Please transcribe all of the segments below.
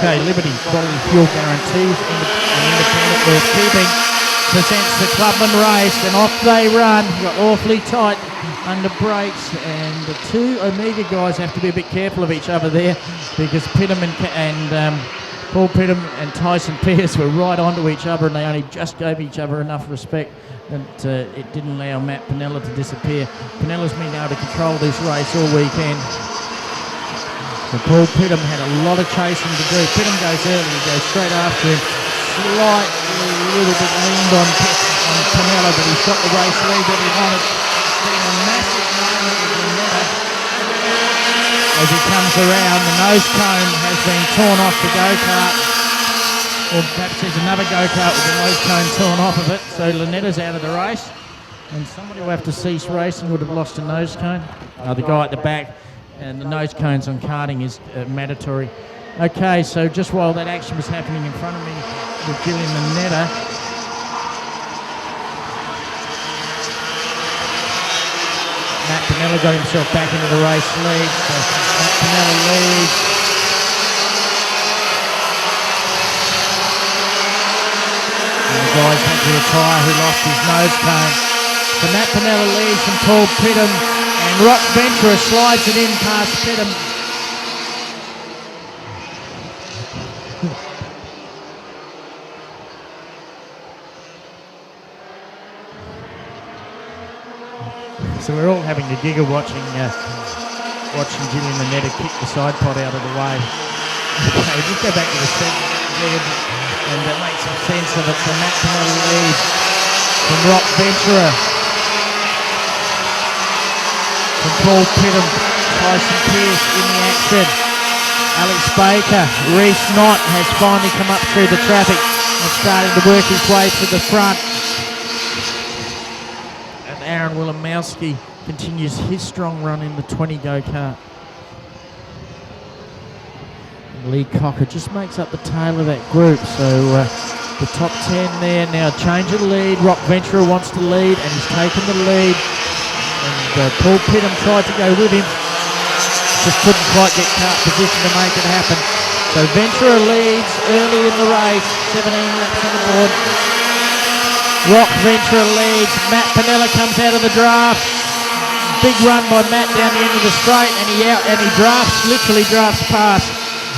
Okay, Liberty Quality Fuel Guarantees and Independent Worth Keeping presents the Clubman race, and off they run. Got awfully tight under brakes, and the two Omega guys have to be a bit careful of each other there, because Pittam and Paul Pittam and Tyson Pierce were right onto each other, and they only just gave each other enough respect that it didn't allow Matt Panella to disappear. Panella's been able to control this race all weekend. So Paul Pittam had a lot of chasing to do. Pittam goes early, he goes straight after him. Slightly, a little bit leaned on Panella, but he's got the race lead that he wanted. It's been a massive moment with Panella. As he comes around, the nose cone has been torn off the go-kart. Or perhaps there's another go-kart with the nose cone torn off of it. So Linetta's out of the race. And somebody will have to cease racing would have lost a nose cone. The guy at the back. And the nose cones on karting is mandatory. Okay, so just while that action was happening in front of me with Gillian Linetta, Matt Panella got himself back into the race lead. So Matt Panella leads. And the guys had to retire who lost his nose cone. So Matt Panella leads from Paul Pittam, and Rock Ventura slides it in past Pittam. So we're all having a giggle watching Gillian Linetta kick the side pot out of the way. Okay, just go back to the second lead and make some sense of it. So Matt Panella leads from Rock Ventura. From Paul Pittam, Tyson Pierce in the action. Alex Baker, Reece Knott has finally come up through the traffic and starting to work his way to the front. And Aaron Wilimowski continues his strong run in the 20 go-kart. Lee Cocker just makes up the tail of that group, so the top 10 there now change of lead. Rock Ventura wants to lead and he's taken the lead. And Paul Pittam tried to go with him, just couldn't quite get kart position to make it happen. So Ventura leads early in the race, 17 laps on the board. Rock Ventura leads, Matt Panella comes out of the draft. Big run by Matt down the end of the straight, and he literally drafts past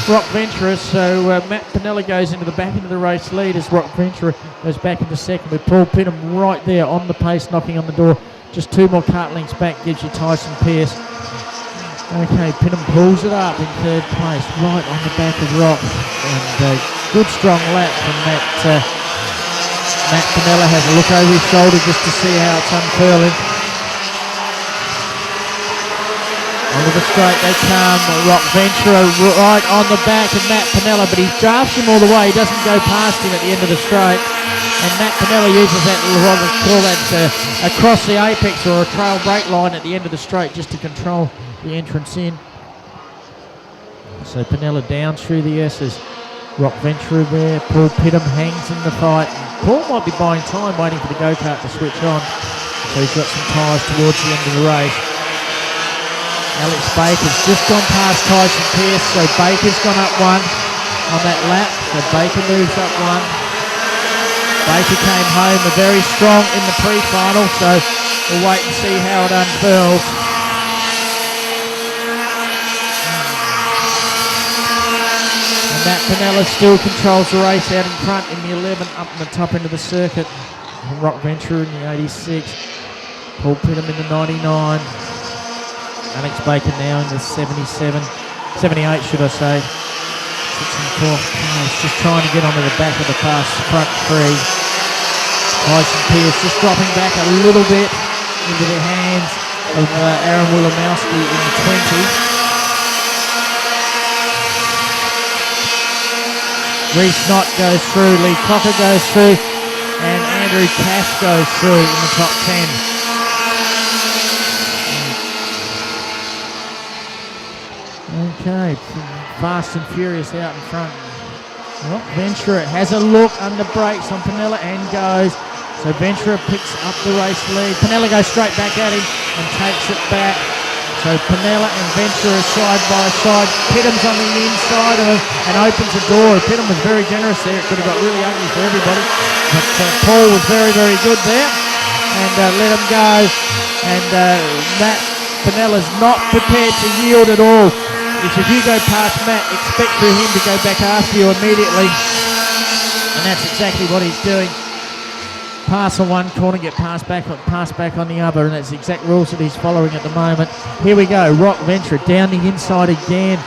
Rock Ventura. So Matt Panella goes into the back end of the race lead as Rock Ventura goes back into second, with Paul Pittam right there on the pace, knocking on the door. Just 2 more kart lengths back gives you Tyson Pierce. Okay, Pittam pulls it up in third place, right on the back of Rock. And good strong lap from Matt Panella. Has a look over his shoulder just to see how it's unfurling. Onto the straight they come. Rock Ventura right on the back of Matt Panella, but he drafts him all the way. He doesn't go past him at the end of the straight. And Matt Panella uses that, what we call that, across the apex or a trail brake line at the end of the straight just to control the entrance in. So Panella down through the S's. Rock Ventura there. Paul Pittam hangs in the fight. Paul might be buying time waiting for the go-kart to switch on. So he's got some tyres towards the end of the race. Alex Baker's just gone past Tyson Pierce, so Baker's gone up 1 on that lap. So Baker moves up 1. Baker came home very strong in the pre-final, so we'll wait and see how it unfurls. And Matt Panella still controls the race out in front in the 11, up in the top end of the circuit. And Rock Ventura in the 86. Paul Pittam in the 99. Alex Baker now in the 77. 78 should I say. 6 and 4. He's just trying to get onto the back of the fast front 3. Tyson Pierce just dropping back a little bit into the hands of Aaron Wilimowski in the 20. Reece Knott goes through, Lee Cocker goes through, and Andrew Cash goes through in the top 10. Okay, fast and furious out in front. Rock Ventura has a look under brakes on Panella and goes. So Ventura picks up the race lead. Panella goes straight back at him and takes it back. So Panella and Ventura side by side. Pittham's on the inside of him and opens the door. Pittham was very generous there. It could have got really ugly for everybody. But Paul was very, very good there and let him go. And Matt Panella's not prepared to yield at all. If you go past Matt, expect for him to go back after you immediately. And that's exactly what he's doing. Pass on one corner, get pass back on the other, and that's the exact rules that he's following at the moment. Here we go, Rock Ventura down the inside again.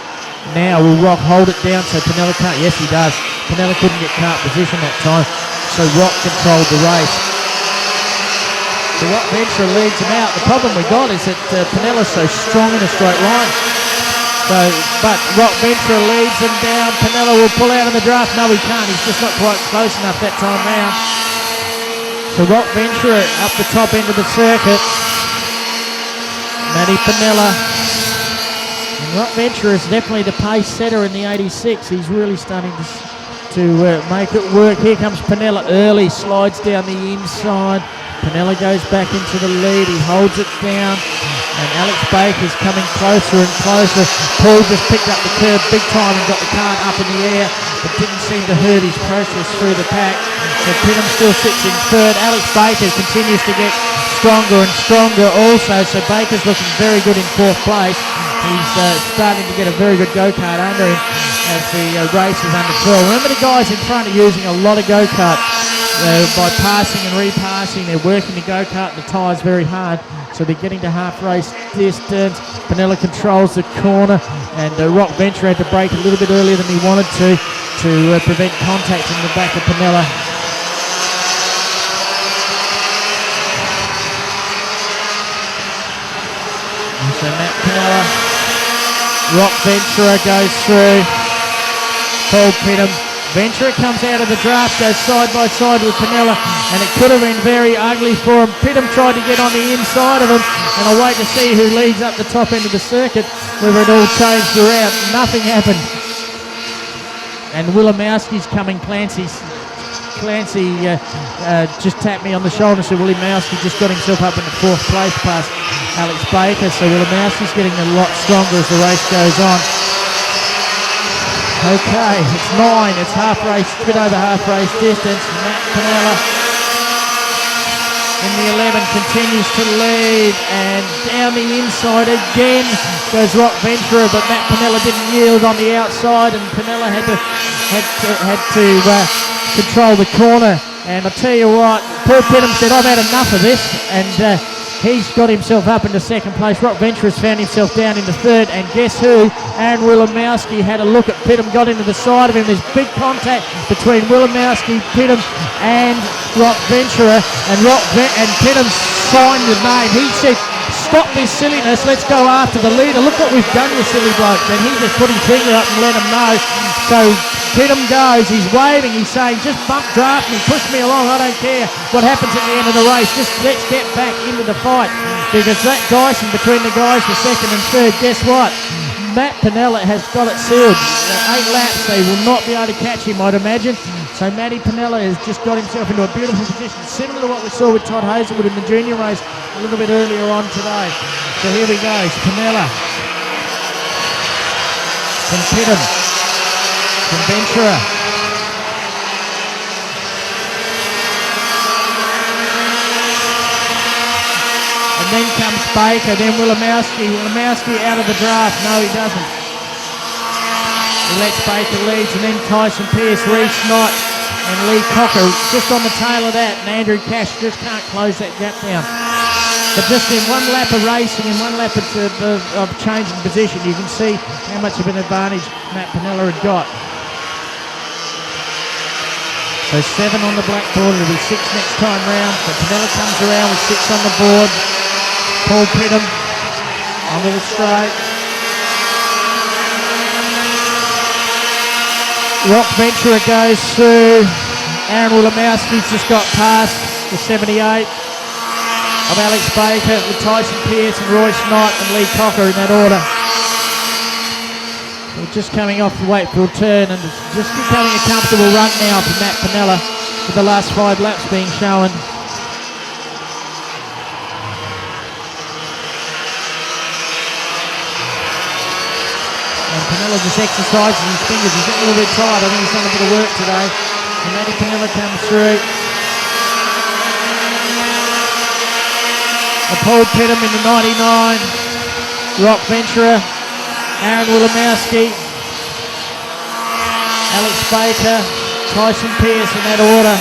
Now will Rock hold it down so Panella can't? Yes, he does. Panella couldn't get kart position that time, so Rock controlled the race. So Rock Ventura leads him out. The problem we got is that Panella's so strong in a straight line. So, but Rock Ventura leads him down. Panella will pull out in the draft. No, he can't. He's just not quite close enough that time round. So Rock Ventura up the top end of the circuit. Matty Panella. And Rock Ventura is definitely the pace setter in the 86. He's really starting to make it work. Here comes Panella early, slides down the inside. Panella goes back into the lead. He holds it down. And Alex Baker's coming closer and closer. Paul just picked up the curb big time and got the kart up in the air, but didn't seem to hurt his process through the pack. So Pittham still sits in third. Alex Baker continues to get stronger and stronger also. So Baker's looking very good in fourth place. He's starting to get a very good go-kart under him as the race is under 12. Remember the guys in front are using a lot of go-kart. By passing and repassing, they're working the go-kart and the tyres very hard. So they're getting to half race distance. Panella controls the corner and Rock Ventura had to brake a little bit earlier than he wanted to prevent contact in the back of Panella. So Matt Panella, Rock Ventura goes through. Paul Pittham. Ventura comes out of the draft, goes side by side with Panella, and it could have been very ugly for him. Pittham tried to get on the inside of him, and I'll wait to see who leads up the top end of the circuit, whether it all changed around. Nothing happened. And Wilimowski's coming. Clancy just tapped me on the shoulder and said Wilimowski just got himself up into fourth place past Alex Baker, so Wilimowski's getting a lot stronger as the race goes on. Okay, it's 9. It's half race, a bit over half race distance. Matt Panella in the 11 continues to lead, and down the inside again goes Rock Ventura, but Matt Panella didn't yield on the outside, and Panella had to control the corner. And I'll tell you what, Paul Pittham said, I've had enough of this, and he's got himself up into second place. Rock Ventura's found himself down into third, and guess who? Aaron Wilimowski had a look at Pittham, got into the side of him. There's big contact between Wilimowski, Pittham, and Rock Ventura, and Pittham signed the name. He said, stop this silliness, let's go after the leader. Look what we've done, you silly bloke. And he just put his finger up and let him know. So Pittham goes, he's waving, he's saying, just bump draft me, push me along, I don't care what happens at the end of the race, just let's get back into the fight. Because that dicing between the guys for second and third, guess what? Matt Panella has got it sealed. 8 laps, they will not be able to catch him, I'd imagine. So Matty Panella has just got himself into a beautiful position, similar to what we saw with Todd Hazelwood in the junior race a little bit earlier on today. So here we go, it's Panella from Pittham, from Ventura. And then comes Baker, then Wilimowski. Wilimowski out of the draft. No, he doesn't. He lets Baker lead, and then Tyson Pearce, Reece Knight, and Lee Cocker just on the tail of that. And Andrew Cash just can't close that gap down. But just in one lap of racing, in one lap of changing position, you can see how much of an advantage Matt Panella had got. So 7 on the blackboard, it'll be 6 next time round. So Panella comes around with 6 on the board. Paul Pittham onto the straight. Rock Ventura goes through. Aaron Wilimowski's just got past the 78 of Alex Baker with Tyson Pearce and Royce Knight and Lee Cocker in that order. We're just coming off the Wakefield turn, and it's just becoming a comfortable run now for Matt Panella with the last 5 laps being shown. Panella just exercises his fingers. He's getting a little bit tired. I think he's done a bit of work today. And Matty Panella comes through. Paul Pittman in the 99. Rock Venturer. Aaron Wilimowski. Alex Baker. Tyson Pierce in that order.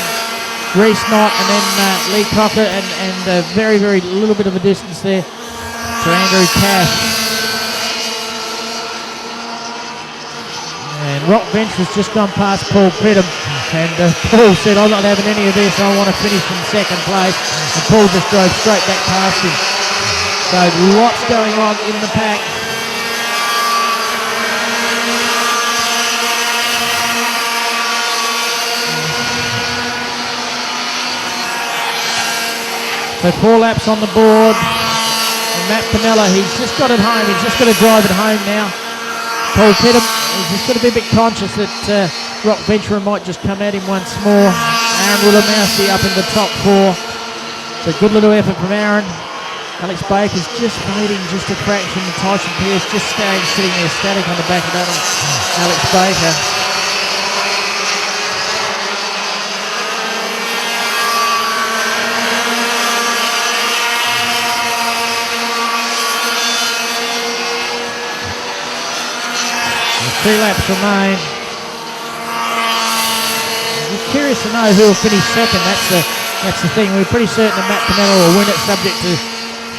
Reese Knott and then Lee Cocker and very, very little bit of a distance there to Andrew Cash. And Rock Venture's just gone past Paul Pittman, and Paul said, I'm not having any of this, I want to finish in second place, and Paul just drove straight back past him. So lots going on in the pack. So 4 laps on the board, and Matt Panella, he's just got it home, he's just got to drive it home now. Paul Pittman, he's just got to be a bit conscious that Rock Venturer might just come at him once more. Aaron Wilimowski up in the top 4. It's a good little effort from Aaron. Alex Baker's just leading just a fraction. Tyson Pierce just sitting there static on the back of that Alex Baker. Three laps remain. I'm curious to know who will finish second. That's the thing. We're pretty certain that Matt Panella will win it, subject to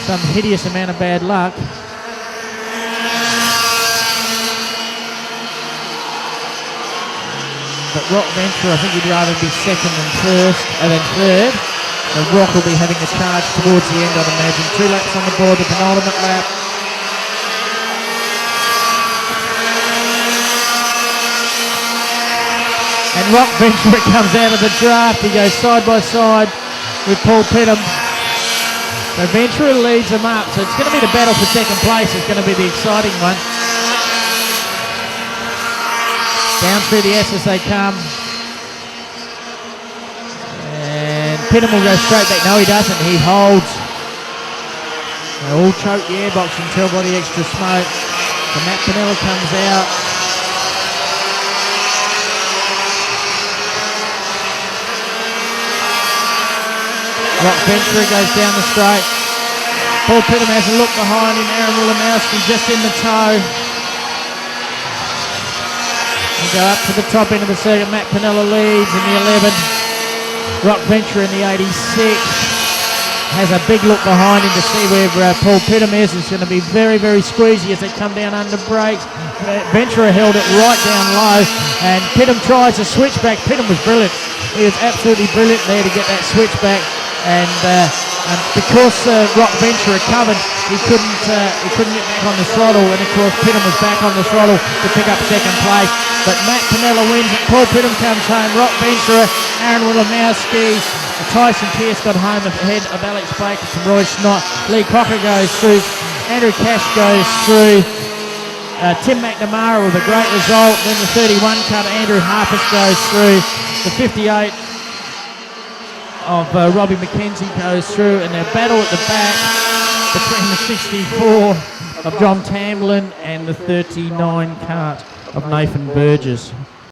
some hideous amount of bad luck. But Rock Venture, I think he'd rather be second than third. So Rock will be having a charge towards the end, I'd imagine. 2 laps on the board, the penultimate lap. And Rock Venturer comes out of the draft. He goes side by side with Paul Pittman. So Venturer leads them up. So it's going to be the battle for second place. It's going to be the exciting one. Down through the S as they come. And Pittman will go straight back. No, he doesn't. He holds. They all choke the airbox and tell by the extra smoke. So Matt Panella comes out. Rock Venturer goes down the straight. Paul Pittman has a look behind him. Aaron Wilimowski just in the toe. And go up to the top end of the circuit. Matt Panella leads in the 11. Rock Venturer in the 86. Has a big look behind him to see where Paul Pittman is. It's going to be very, very squeezy as they come down under brakes. Venturer held it right down low. And Pittman tries to switch back. Pittman was brilliant. He was absolutely brilliant there to get that switch back. And because Rock Venturer covered, he couldn't get back on the throttle, and of course Pittman was back on the throttle to pick up second place. But Matt Panella wins it. Paul Pittman comes home. Rock Venturer, Aaron Wilimowski, Tyson Pierce got home ahead of Alex Baker from Royce Knott. Lee Cocker goes through. Andrew Cash goes through. Tim McNamara with a great result. Then the 31 cut, Andrew Harpus goes through. The 58 of Robbie McKenzie goes through, and a battle at the back between the 64 of John Tamblin and the 39 cart of Nathan Burgess.